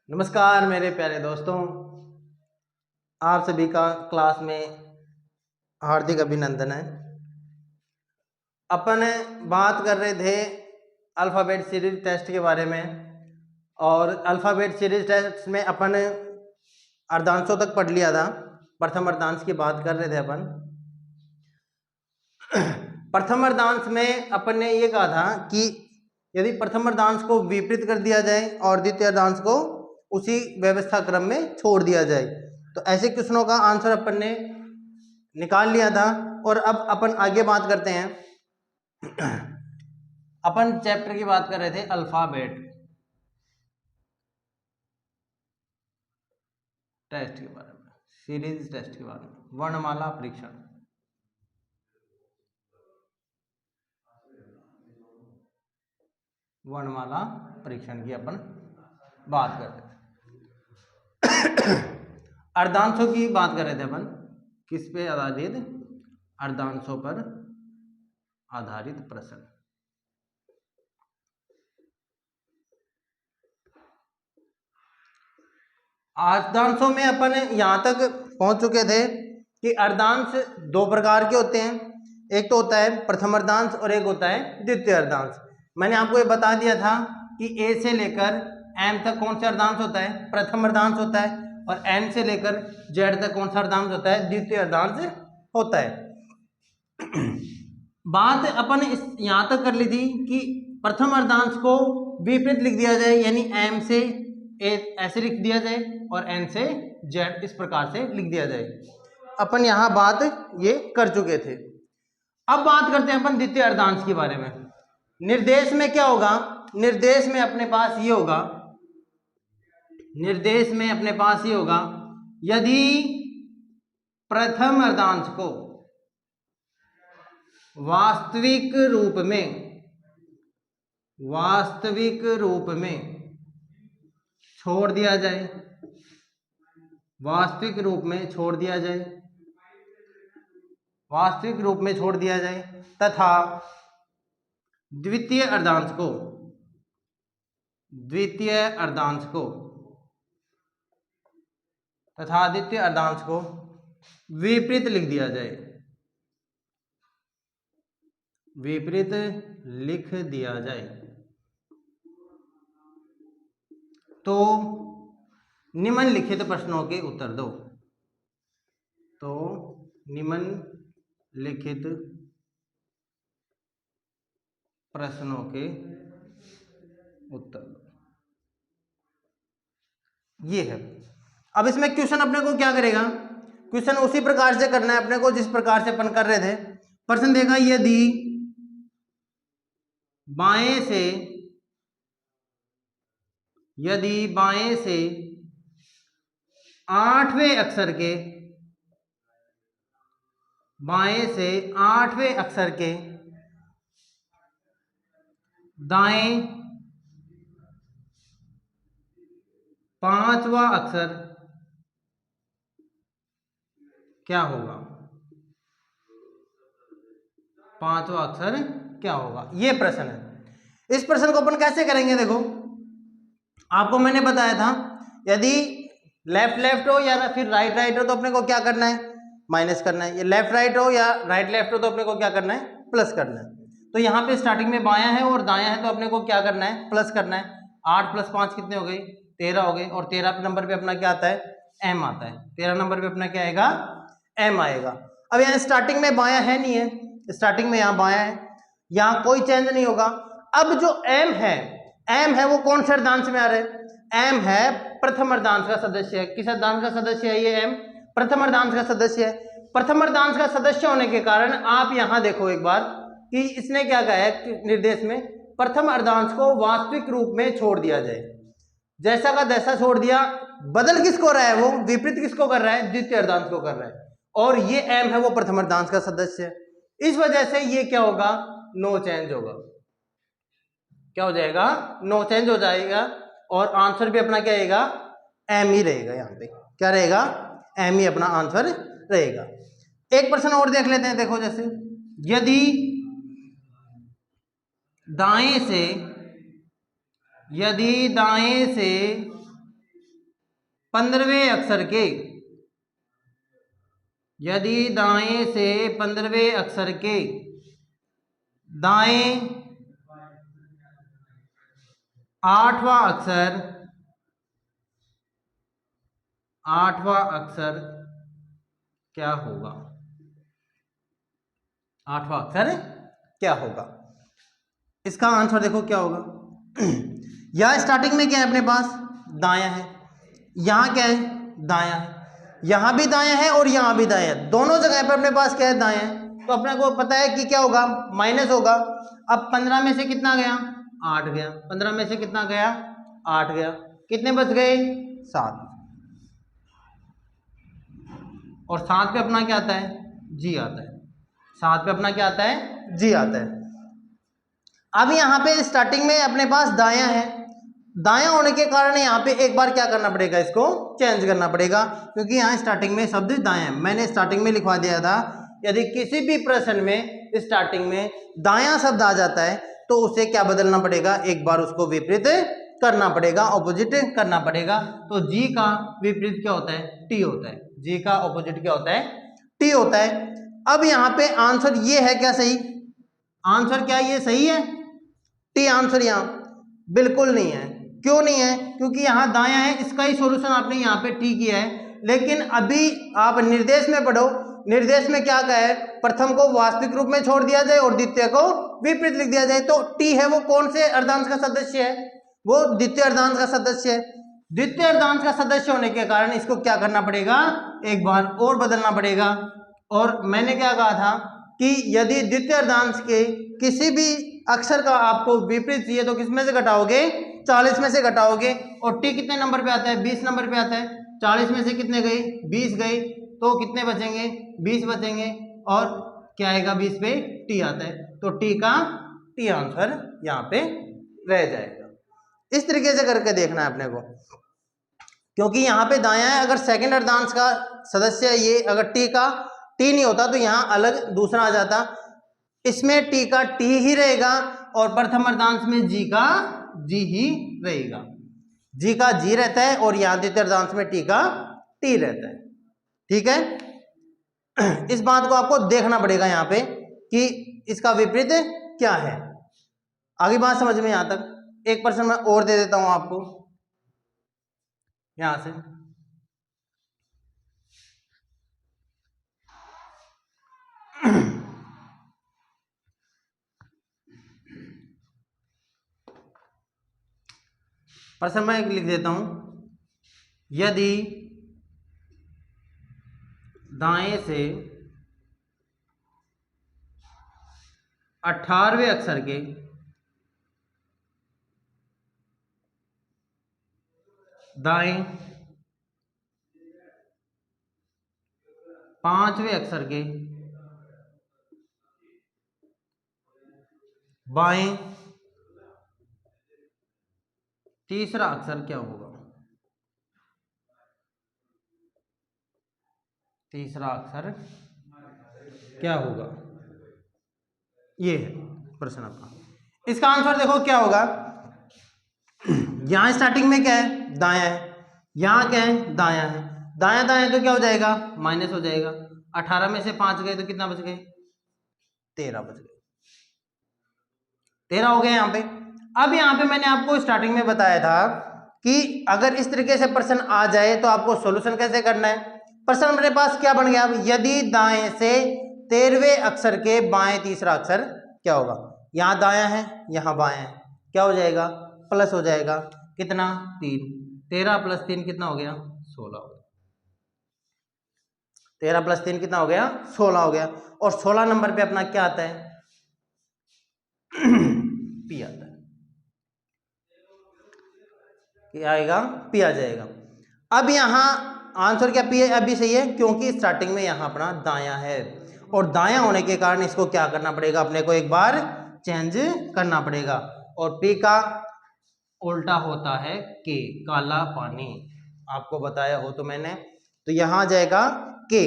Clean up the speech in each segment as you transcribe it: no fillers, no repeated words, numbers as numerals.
नमस्कार मेरे प्यारे दोस्तों, आप सभी का क्लास में हार्दिक अभिनंदन है। अपन बात कर रहे थे अल्फ़ाबेट सीरीज टेस्ट के बारे में, और अल्फ़ाबेट सीरीज टेस्ट में अपन अर्धांशों तक पढ़ लिया था। प्रथम अर्धांश की बात कर रहे थे अपन। प्रथम अर्धांश में अपन ने ये कहा था कि यदि प्रथम अर्धांश को विपरीत कर दिया जाए और द्वितीय अर्धांश को उसी व्यवस्था क्रम में छोड़ दिया जाए, तो ऐसे क्वेश्चनों का आंसर अपन ने निकाल लिया था। और अब अपन आगे बात करते हैं। अपन चैप्टर की बात कर रहे थे अल्फाबेट टेस्ट के बारे में, सीरीज टेस्ट के बारे में, वर्णमाला परीक्षण। वर्णमाला परीक्षण की अपन बात कर रहे थे। अर्धांशों की बात कर रहे थे अपन, किस पे आधारित? अर्धांशों पर आधारित प्रश्न। अर्धांशों में अपन यहां तक पहुंच चुके थे कि अर्धांश दो प्रकार के होते हैं। एक तो होता है प्रथम अर्धांश और एक होता है द्वितीय अर्धांश। मैंने आपको ये बता दिया था कि ए से लेकर एम तक कौन सा अर्धांश होता है? प्रथम अर्धांश होता है। और एन से लेकर जेड तक कौन सा अर्धांश होता है? द्वितीय अर्धांश होता है। बात अपन यहां तक कर ली थी कि प्रथम अर्धांश को विपरीत लिख दिया जाए, यानी एम से ए ऐसे लिख दिया जाए और एन से जेड इस प्रकार से लिख दिया जाए। अपन यहां बात ये कर चुके थे। अब बात करते हैं अपन द्वितीय अर्धांश के बारे में। निर्देश में क्या होगा? निर्देश में अपने पास ये होगा, निर्देश में अपने पास ये होगा, यदि प्रथम अर्धांश को वास्तविक रूप में छोड़ दिया जाए, वास्तविक रूप में छोड़ दिया जाए तथा द्वितीय अर्धांश को विपरीत लिख दिया जाए, तो निम्नलिखित प्रश्नों के उत्तर दो। ये है। अब इसमें क्वेश्चन अपने को क्या करेगा? क्वेश्चन उसी प्रकार से करना है अपने को जिस प्रकार से अपन कर रहे थे। प्रश्न देगा, यदि बाएं से आठवें अक्षर के दाएं पांचवा अक्षर क्या होगा? ये प्रश्न है। इस प्रश्न को अपन कैसे करेंगे? देखो, आपको मैंने बताया था, यदि लेफ्ट हो या फिर राइट हो तो अपने को क्या करना है? माइनस करना है। ये लेफ्ट राइट हो या राइट हो तो अपने को क्या करना है? प्लस करना है। तो यहाँ पे स्टार्टिंग में बायां है और दायां है, तो अपने को क्या करना है? प्लस करना है। 8 + 5 कितने हो गए? 13 हो गए। और 13 नंबर पे अपना क्या आता है? एम आता है। 13 नंबर पे अपना क्या आएगा? एम आएगा। अब यहाँ स्टार्टिंग में बायां है नहीं है, स्टार्टिंग में यहाँ बायां है, यहाँ कोई चेंज नहीं होगा। अब जो एम है वो कौन से अर्धांश में आ रहा है? एम है प्रथम अर्धांश का सदस्य है। किस अर्धांश का सदस्य है ये? एम प्रथम अर्धांश का सदस्य है। प्रथम अर्धांश का सदस्य होने के कारण आप यहां देखो एक बार कि इसने क्या कहा है निर्देश में? प्रथम अर्धांश को वास्तविक रूप में छोड़ दिया जाए। जैसा का तैसा छोड़ दिया। बदल किसको रहा है? वो विपरीत किसको कर रहा है? द्वितीय अर्धांश को कर रहा है। और ये एम है वो प्रथम अर्धांश का सदस्य है। इस वजह से ये क्या होगा? नो चेंज होगा। क्या हो जाएगा? नो चेंज हो जाएगा। और आंसर भी अपना क्या रहेगा? एम ही रहेगा। यहाँ पे क्या रहेगा? एम ही अपना आंसर रहेगा। एक प्रश्न और देख लेते हैं। देखो, जैसे यदि दाएं से 15वें अक्षर के, यदि दाएं से 15वें अक्षर के दाएं 8वां अक्षर क्या होगा? 8वां अक्षर क्या होगा? इसका आंसर देखो क्या होगा। यहां स्टार्टिंग में क्या है अपने पास? दायां है। यहां क्या है? दायां है। यहां भी दायां है और यहां भी दायां है। दोनों जगह पर अपने पास क्या है? दायां है। तो अपने को पता है कि क्या होगा? माइनस होगा। अब 15 में से कितना गया? 8 गया। 15 में से कितना गया? 8 गया। कितने बच गए? 7। और 7 पे अपना क्या आता है? जी आता है। 7 पे अपना क्या आता है? जी आता है। अब यहाँ पे स्टार्टिंग में अपने पास दायां है। दायां होने के कारण यहाँ पे एक बार क्या करना पड़ेगा? इसको चेंज करना पड़ेगा, क्योंकि यहाँ स्टार्टिंग में शब्द दायां है। मैंने स्टार्टिंग में लिखवा दिया था, यदि किसी भी प्रश्न में स्टार्टिंग में दायां शब्द आ जाता है तो उसे क्या बदलना पड़ेगा? एक बार उसको विपरीत करना पड़ेगा, ऑपोजिट करना पड़ेगा। तो जी का विपरीत क्या होता है? टी होता है। जी का ऑपोजिट क्या होता है? टी होता है। अब यहाँ पे आंसर ये है क्या सही? आंसर क्या ये सही है? टी आंसर यहाँ बिल्कुल नहीं है। क्यों नहीं है? क्योंकि यहाँ दायां है। इसका ही सॉल्यूशन आपने यहाँ पे टी किया है। लेकिन अभी आप निर्देश में पढ़ो, निर्देश में क्या कहा है? प्रथम को वास्तविक रूप में छोड़ दिया जाए और द्वितीय को विपरीत लिख दिया जाए। तो टी है वो कौन से अर्धांश का सदस्य है? वो द्वितीय अर्धांश का सदस्य है। द्वितीय अर्धांश का सदस्य होने के कारण इसको क्या करना पड़ेगा? एक बार और बदलना पड़ेगा। और मैंने क्या कहा था कि यदि द्वितीय अर्धांश के किसी भी अक्षर का आपको विपरीत चाहिए तो किसमें से घटाओगे? 40 में से घटाओगे। और टी कितने नंबर पे आता है? 20 नंबर पे आता है। 40 में से कितने गए? 20 गए। तो कितने बचेंगे? 20 बचेंगे। और क्या आएगा? 20 पे टी आता है। तो टी का टी आंसर यहाँ पे रह जाएगा। इस तरीके से करके देखना है अपने को, क्योंकि यहाँ पे दायां है। अगर सेकंड अर्धांश का सदस्य ये अगर टी का टी नहीं होता तो यहाँ अलग दूसरा आ जाता। इसमें टी का टी ही रहेगा और प्रथम अर्धांश में जी का जी ही रहेगा। जी का जी रहता है और यहाँ द्वितीय अर्धांश में टी का टी रहता है। ठीक है, इस बात को आपको देखना पड़ेगा यहाँ पे कि इसका विपरीत क्या है। आगे बात समझ में यहां तक? एक प्रश्न मैं और दे देता हूं आपको यहां से। प्रश्न मैं लिख देता हूं, यदि दाएं से 18वें अक्षर के दाएं 5वें अक्षर के बाएं तीसरा अक्षर क्या होगा? तीसरा अक्षर क्या होगा? ये है प्रश्न आपका। इसका आंसर देखो क्या होगा। यहां स्टार्टिंग में क्या है? दायां है। यहां क्या है? दायां है। दायां दायां तो क्या हो जाएगा? माइनस हो जाएगा। 18 में से 5 गए तो कितना बच गए? 13 बच गए। 13 हो गए यहाँ पे। अब यहाँ पे मैंने आपको स्टार्टिंग में बताया था कि अगर इस तरीके से प्रश्न आ जाए तो आपको सॉल्यूशन कैसे करना है। प्रश्न मेरे पास क्या बन गया? यदि दाएं से 13वें अक्षर के बाएं तीसरा अक्षर क्या होगा? यहाँ दायां है, यहाँ बायां है, क्या हो जाएगा? प्लस हो जाएगा। कितना? 3। 13 प्लस 3 कितना हो गया? 16 हो गया। 13 प्लस 3 कितना हो गया? 16 हो गया। और 16 नंबर पे अपना क्या आता है? पी आता है। क्या आएगा? पी आ जाएगा। अब यहां आंसर क्या पी है? अभी सही है, क्योंकि स्टार्टिंग में यहां अपना दायां है और दायां होने के कारण इसको क्या करना पड़ेगा? अपने को एक बार चेंज करना पड़ेगा। और पी का उल्टा होता है के, काला पानी, आपको बताया हो तो मैंने। तो यहां आ जाएगा के।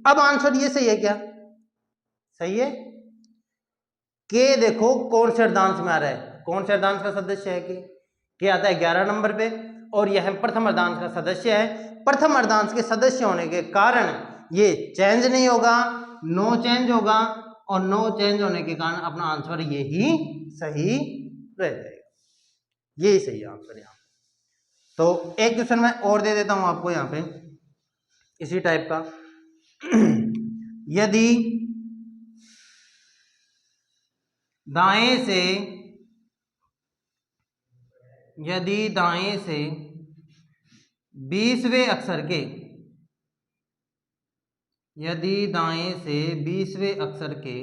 अब आंसर ये सही है क्या? सही है। के देखो कौन से अर्धांश में आ रहा है? कौन से अर्धांश का सदस्य है के? आता है 11 नंबर पे और यह प्रथम अर्धांश का सदस्य है। प्रथम अर्धांश के सदस्य होने के कारण ये चेंज नहीं होगा, नो चेंज होगा, और नो चेंज होने के कारण अपना आंसर यही सही रह जाएगा, यही सही आंसर यहाँ। तो एक क्वेश्चन मैं और दे देता हूं आपको यहाँ पे इसी टाइप का। यदि दाएं से 20वें अक्षर के, यदि दाएं से 20वें अक्षर के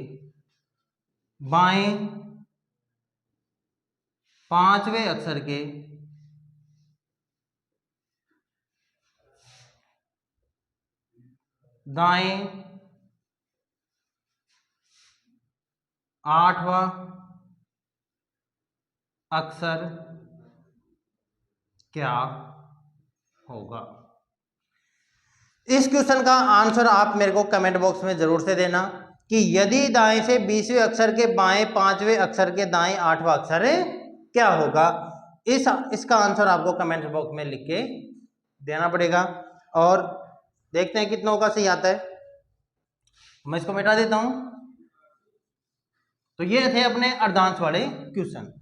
बाएं 5वें अक्षर के दाएं 8वां अक्षर क्या होगा? इस क्वेश्चन का आंसर आप मेरे को कमेंट बॉक्स में जरूर से देना कि यदि दाएं से 20वें अक्षर के बाएं 5वें अक्षर के दाएं 8वां अक्षर क्या होगा। इसका आंसर आपको कमेंट बॉक्स में लिख के देना पड़ेगा, और देखते हैं कितनों का सही आता है। मैं इसको मिटा देता हूं। तो ये थे अपने अर्धांश वाले क्वेश्चन।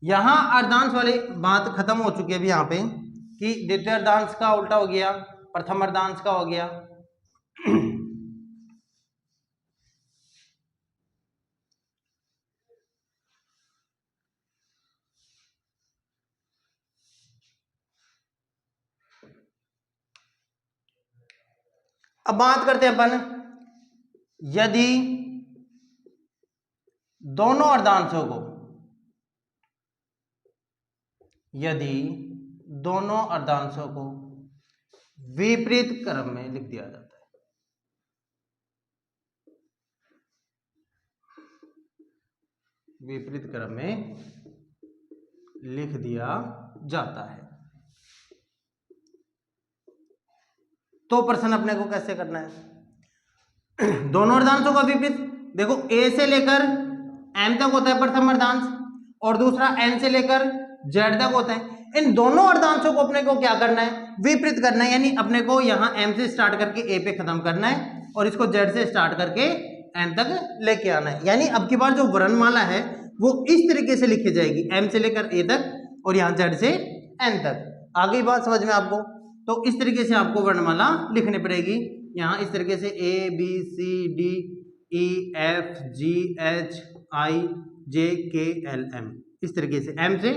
यहां अर्धांश वाली बात खत्म हो चुकी है अभी यहाँ पे, कि द्वितीय अर्धांश का उल्टा हो गया, प्रथम अर्धांश का हो गया। अब बात करते हैं अपन, यदि दोनों अर्धांशों को, यदि दोनों अर्धांशों को विपरीत क्रम में लिख दिया जाता है, विपरीत क्रम में लिख दिया जाता है, तो प्रश्न अपने को कैसे करना है। दोनों अर्धांशों का विपरीत, देखो ए से लेकर एम तक होता है प्रथम अर्धांश, और दूसरा एन से लेकर जेड तक होता है। इन दोनों अर्धांशों को अपने को क्या करना है, विपरीत करना है। यानी अपने को यहाँ एम से स्टार्ट करके ए पे खत्म करना है, और इसको जेड से स्टार्ट करके एन तक लेके आना है। यानी अब की बार जो वर्णमाला है वो इस तरीके से लिखी जाएगी, एम से लेकर ए तक, और यहाँ जेड से एन तक। आगे बात समझ में आपको? तो इस तरीके से आपको वर्णमाला लिखनी पड़ेगी। यहाँ इस तरीके से A B C D E F G H I J K L M, इस तरीके से एम से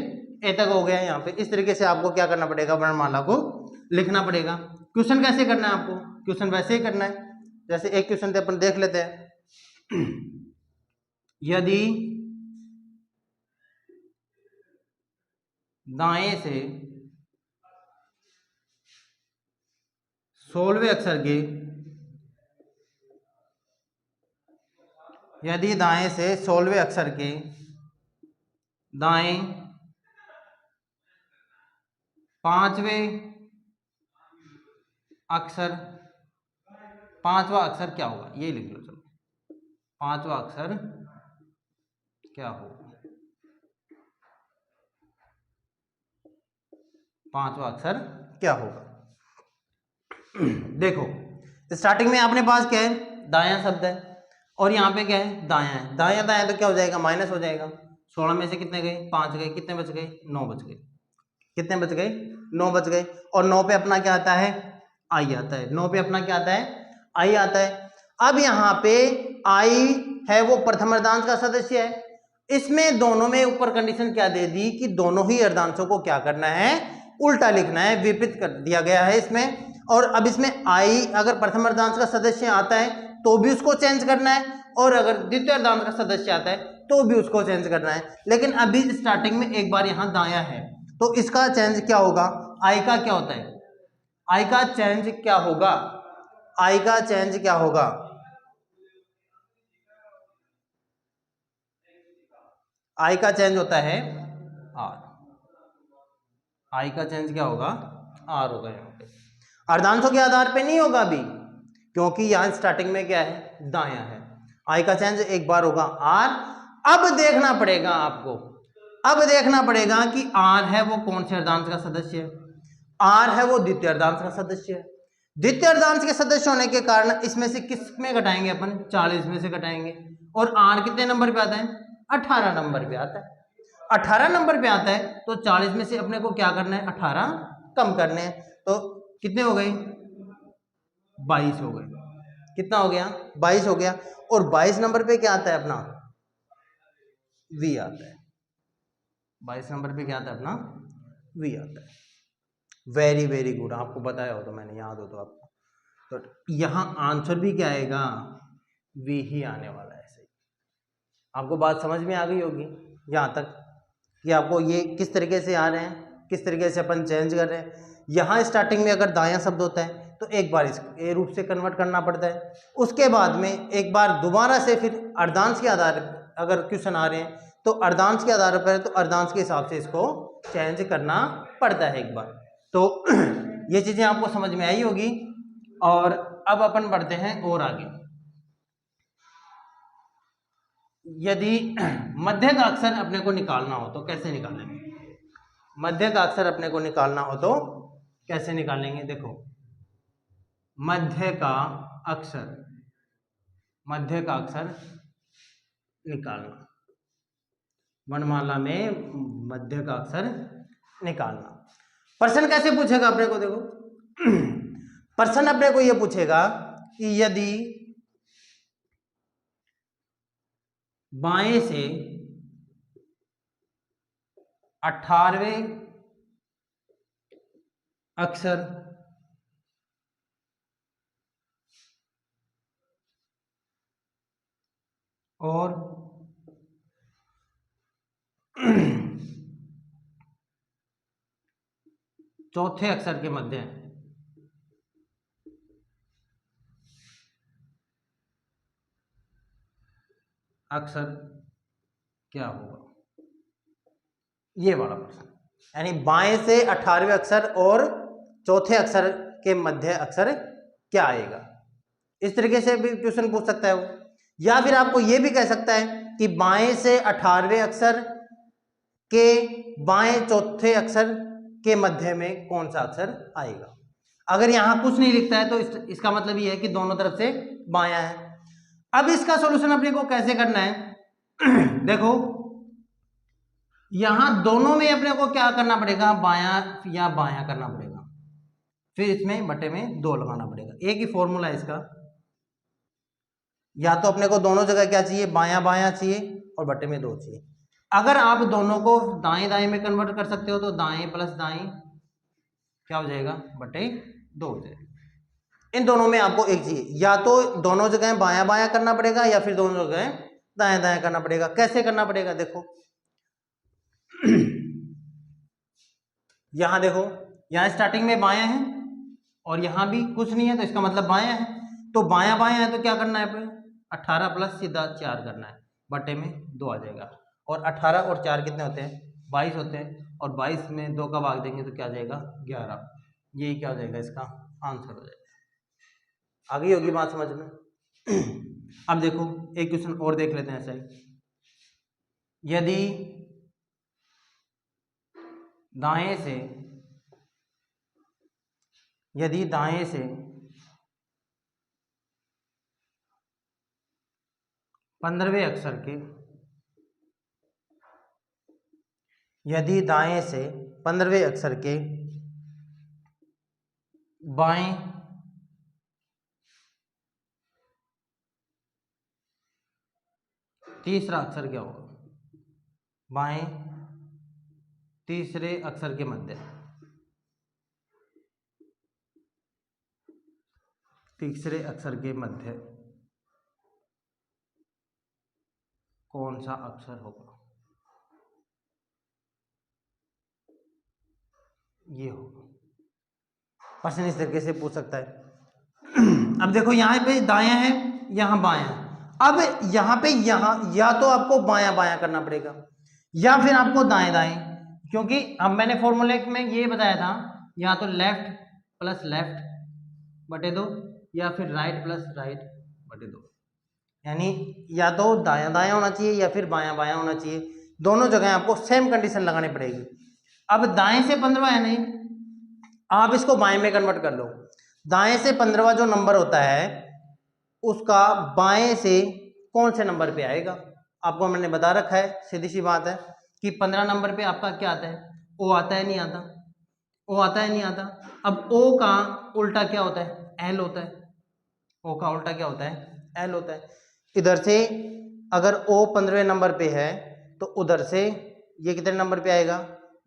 ए तक हो गया। यहाँ पे इस तरीके से आपको क्या करना पड़ेगा, वर्णमाला को लिखना पड़ेगा। क्वेश्चन कैसे करना है आपको? क्वेश्चन वैसे ही करना है जैसे एक क्वेश्चन थे, अपन देख लेते हैं। यदि दाएं से 16वें अक्षर के, यदि दाएं से 16वें अक्षर के दाएं 5वें अक्षर, 5वां अक्षर क्या होगा, ये लिख लो। चलो 5वां अक्षर क्या होगा, 5वां अक्षर क्या होगा। देखो स्टार्टिंग में अपने पास क्या है, दायां शब्द है, और यहाँ पे क्या है, दायां है। दायां दायां तो क्या हो जाएगा, माइनस हो जाएगा। 16 में से कितने गए, 5 गए, कितने बच गए, 9 बच गए। कितने बच गए, 9 बच गए। और 9 पे अपना क्या आता है, आई आता है। 9 पे अपना क्या आता है, आई आता है। अब यहाँ पे आई है वो प्रथम अर्धांश का सदस्य है। इसमें दोनों में ऊपर कंडीशन क्या दे दी कि दोनों ही अर्धांशों को क्या करना है, उल्टा लिखना है, विपरीत कर दिया गया है इसमें। और अब इसमें आई अगर प्रथम अर्धांश का सदस्य आता है तो भी उसको चेंज करना है, और अगर द्वितीय अर्धांश का सदस्य आता है तो भी उसको चेंज करना है। लेकिन अभी स्टार्टिंग में एक बार यहाँ दायां है, तो इसका चेंज क्या होगा, आई का क्या होता है, आई का चेंज क्या होगा, आई का चेंज क्या होगा, आई का चेंज होता है आर। आई का चेंज क्या होगा, आर होगा। यहाँ पे अर्धांशों के आधार पे नहीं होगा अभी, क्योंकि यहाँ स्टार्टिंग में क्या है, दायां है। आई का चेंज एक बार होगा आर। अब देखना पड़ेगा आपको, अब देखना पड़ेगा कि आर है वो कौन से अर्धांश का सदस्य है। आर है वो द्वितीय अर्धांश का सदस्य है। द्वितीय अर्धांश के सदस्य होने के कारण इसमें से किस में घटाएंगे अपन, 40 में से घटाएंगे। और आर कितने नंबर पे आता है, 18 नंबर पे आता है। 18 नंबर पे आता है तो 40 में से अपने को क्या करना है, 18 कम करने हैं। तो कितने हो गए, 22 हो गए। कितना हो गया, 22 हो गया। और 22 नंबर पे क्या आता है अपना, वी आता है। 22 नंबर पे क्या आता है अपना, वी आता है। वेरी वेरी गुड, आपको बताया हो तो मैंने, याद हो तो आपको। तो यहाँ आंसर भी क्या आएगा, वी ही आने वाला है। सही, आपको बात समझ में आ गई होगी यहाँ तक कि आपको ये किस तरीके से आ रहे हैं, किस तरीके से अपन चेंज कर रहे हैं। यहाँ स्टार्टिंग में अगर दायां शब्द होता है तो एक बार इसको ए रूप से कन्वर्ट करना पड़ता है, उसके बाद में एक बार दोबारा से फिर अर्धांश के आधार पर अगर क्वेश्चन आ रहे हैं तो अर्धांश के आधार पर, तो अर्धांश के हिसाब से इसको चेंज करना पड़ता है एक बार। तो ये चीजें आपको समझ में आई होगी। और अब अपन बढ़ते हैं और आगे। यदि मध्य का अक्षर अपने को निकालना हो तो कैसे निकालेंगे, मध्य का अक्षर अपने को निकालना हो तो कैसे निकालेंगे। देखो, मध्य का अक्षर निकालना, वर्णमाला में मध्य का अक्षर निकालना। प्रश्न कैसे पूछेगा अपने को, देखो प्रश्न अपने को यह पूछेगा कि यदि बाएं से 18वें अक्षर और चौथे अक्षर के मध्य अक्षर क्या होगा, ये वाला प्रश्न। यानी बाएं से 18वें अक्षर और चौथे अक्षर के मध्य अक्षर क्या आएगा, इस तरीके से भी क्वेश्चन पूछ सकता है वो। या फिर आपको ये भी कह सकता है कि बाएं से 18वें अक्षर के बाएं चौथे अक्षर के मध्य में कौन सा अक्षर आएगा। अगर यहां कुछ नहीं लिखता है तो इसका मतलब ये है कि दोनों तरफ से बायां है। अब इसका सॉल्यूशन अपने को कैसे करना है देखो, यहां दोनों में अपने को क्या करना पड़ेगा, बायां या बायां करना पड़ेगा, फिर इसमें बटे में 2 लगाना पड़ेगा। एक ही फॉर्मूला है इसका, या तो अपने को दोनों जगह क्या चाहिए, बायां बायां चाहिए और बटे में 2 चाहिए। अगर आप दोनों को दाएं दाएं में कन्वर्ट कर सकते हो तो दाएं प्लस दाएं क्या हो जाएगा, बटे 2 हो जाएगा। इन दोनों में आपको एक चाहिए, या तो दोनों जगह बायां बायां करना पड़ेगा या फिर दोनों जगह दाएं दाएं करना पड़ेगा। कैसे करना पड़ेगा, देखो यहां देखो, यहां स्टार्टिंग में बायां है और यहां भी कुछ नहीं है तो इसका मतलब बायां है। तो बायां बायां है तो क्या करना है अपने, 18 प्लस सीधा 4 करना है, बटे में 2 आ जाएगा। और 18 और 4 कितने होते हैं, 22 होते हैं। और 22 में 2 का भाग देंगे तो क्या आ जाएगा, 11। यही क्या हो जाएगा, इसका आंसर हो जाएगा। आ गई होगी बात समझ में। अब देखो एक क्वेश्चन और देख लेते हैं ऐसा ही। यदि दाएं से 15वें अक्षर के, यदि दाएं से 15वें अक्षर के बाएं तीसरा अक्षर क्या होगा, बाएं तीसरे अक्षर के मध्य, तीसरे अक्षर के मध्य कौन सा अक्षर होगा, ये होगा। प्रश्न इस तरीके से पूछ सकता है। अब देखो यहाँ पे दायां है, यहाँ बायां है। अब यहाँ पे या तो आपको बायां बायां करना पड़ेगा या फिर आपको दाएं दाएं, क्योंकि अब मैंने फॉर्मूले में ये बताया था, या तो लेफ्ट प्लस लेफ्ट बटे 2 या फिर राइट प्लस राइट बटे 2। यानी या तो दायां दायां होना चाहिए या फिर बायां बायां होना चाहिए। दोनों जगह आपको सेम कंडीशन लगानी पड़ेगी। अब दाएं से 15 है नहीं, आप इसको बाएं में कन्वर्ट कर लो। दाएं से 15वां जो नंबर होता है उसका बाएं से कौन से नंबर पे आएगा, आपको मैंने बता रखा है, सीधी सी बात है कि 15 नंबर पे आपका क्या आता है, ओ आता है नहीं आता, ओ आता है नहीं आता। अब ओ का उल्टा क्या होता है, एल होता है। ओ का उल्टा क्या होता है, एल होता है। इधर से अगर ओ 15वें नंबर पे है तो उधर से ये कितने नंबर पे आएगा,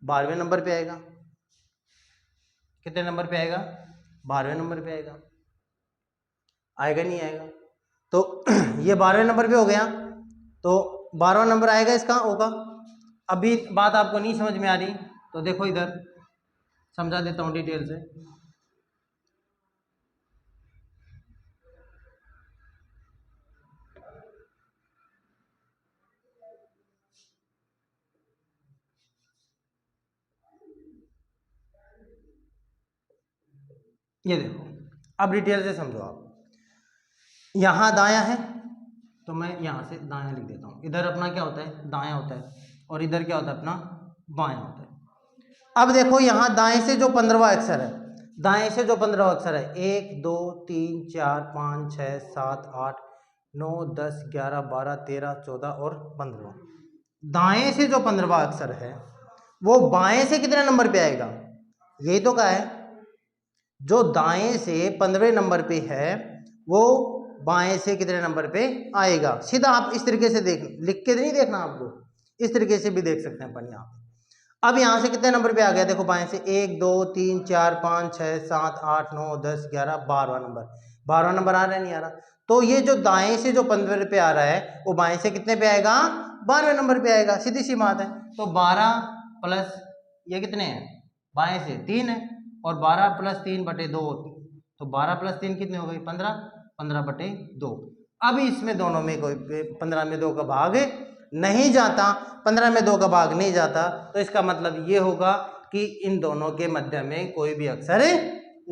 12वें नंबर पे आएगा। कितने नंबर पे आएगा, 12वें नंबर पे आएगा। आएगा नहीं आएगा, तो ये 12वें नंबर पे हो गया, तो 12वां नंबर आएगा इसका ओ का। अभी बात आपको नहीं समझ में आ रही तो देखो इधर समझा देता हूँ डिटेल से। ये देखो अब डिटेल से समझो आप। यहाँ दायां है तो मैं यहाँ से दायां लिख देता हूँ। इधर अपना क्या होता है, दायां होता है, और इधर क्या होता है अपना बायां होता है। अब देखो यहाँ दाएं से जो 15वां अक्षर है, दाएं से जो 15वां अक्षर है 1 2 3 4 5 6 7 8 9 10 11 12 13 14 और 15वां। दाएं से जो 15वां अक्षर है वो बाएं से कितने नंबर पे आएगा, यही तो कहा है। जो दाएं से 15वें नंबर पे है वो बाएं से कितने नंबर पे आएगा। सीधा आप इस तरीके से देख, लिख के नहीं देखना आपको, इस तरीके से भी देख सकते हैं अपन यहाँ पे। अब यहाँ से कितने नंबर पे आ गया, देखो बाएं से 1 2 3 4 5 6 7 8 9 10 11 12वां नंबर। 12वां नंबर आ रहा है नहीं आ रहा, तो ये जो दाएं से जो 15 पे आ रहा है वो बाएं से कितने पे आएगा, 12वें नंबर पे आएगा। सीधी सी बात है। तो 12 प्लस ये कितने हैं, बाएं से 3 है, और 12 प्लस 3 बटे 2, तो 12 प्लस 3 कितने हो गई 15, 15 बटे 2। अब इसमें दोनों में कोई 15 में 2 का भाग नहीं जाता, 15 में 2 का भाग नहीं जाता, तो इसका मतलब ये होगा कि इन दोनों के मध्य में कोई भी अक्षर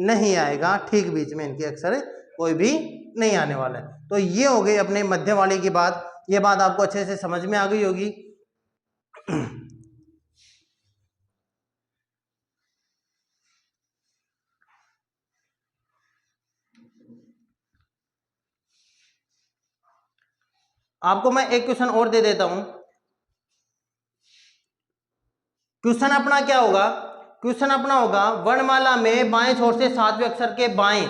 नहीं आएगा, ठीक बीच में इनके अक्षर कोई भी नहीं आने वाला है। तो ये हो गई अपने मध्य वाले की बात। ये बात आपको अच्छे से समझ में आ गई होगी। आपको मैं एक क्वेश्चन और दे देता हूं। क्वेश्चन अपना क्या होगा, क्वेश्चन अपना होगा वर्णमाला में बाएं छोर से 7वें अक्षर के बाएं,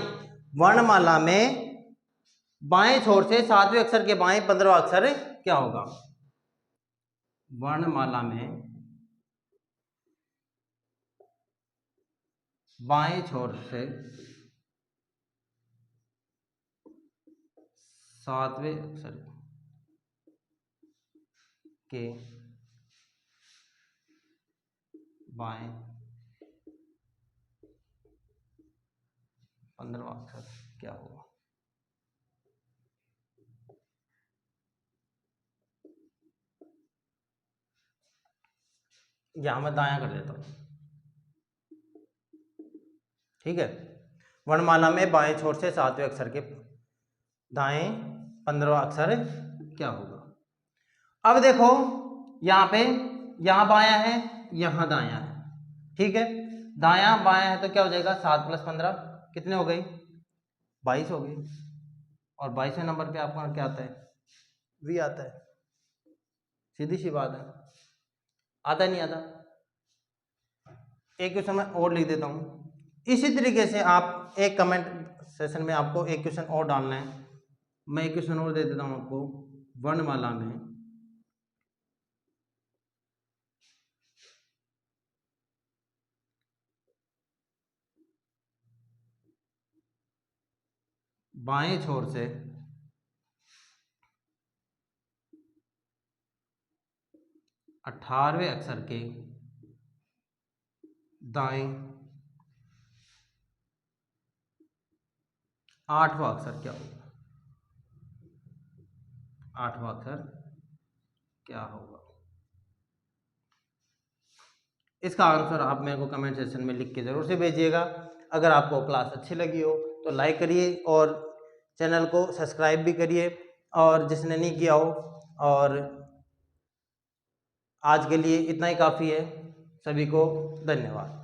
वर्णमाला में बाएं छोर से 7वें अक्षर के बाएं 15वां अक्षर क्या होगा। वर्णमाला में बाएं छोर से 7वें अक्षर के बाएं 15वां अक्षर क्या होगा। यहां मैं दायां कर देता हूं, ठीक है। वर्णमाला में बाएं छोर से 7वें अक्षर के दाएं 15वां अक्षर क्या होगा। अब देखो यहाँ पे, यहाँ बायां है यहाँ दायां है, ठीक है। दायां बायां है तो क्या हो जाएगा, 7 + 15 कितने हो गई, 22 हो गई। और 22वें नंबर पे आपका क्या आता है, वी आता है। सीधी सी बात है, आता नहीं आता। एक क्वेश्चन मैं और लिख देता हूँ। इसी तरीके से आप एक कमेंट सेशन में आपको एक क्वेश्चन और डालना है। मैं एक क्वेश्चन और दे देता हूँ आपको। वर्णमाला में बाएं छोर से 18वें अक्षर के दाएं 8वां अक्षर क्या होगा। 8वां अक्षर क्या होगा, इसका आंसर आप मेरे को कमेंट सेक्शन में लिख के ज़रूर से भेजिएगा। अगर आपको क्लास अच्छी लगी हो तो लाइक करिए और चैनल को सब्सक्राइब भी करिए, और जिसने नहीं किया हो। और आज के लिए इतना ही काफ़ी है। सभी को धन्यवाद।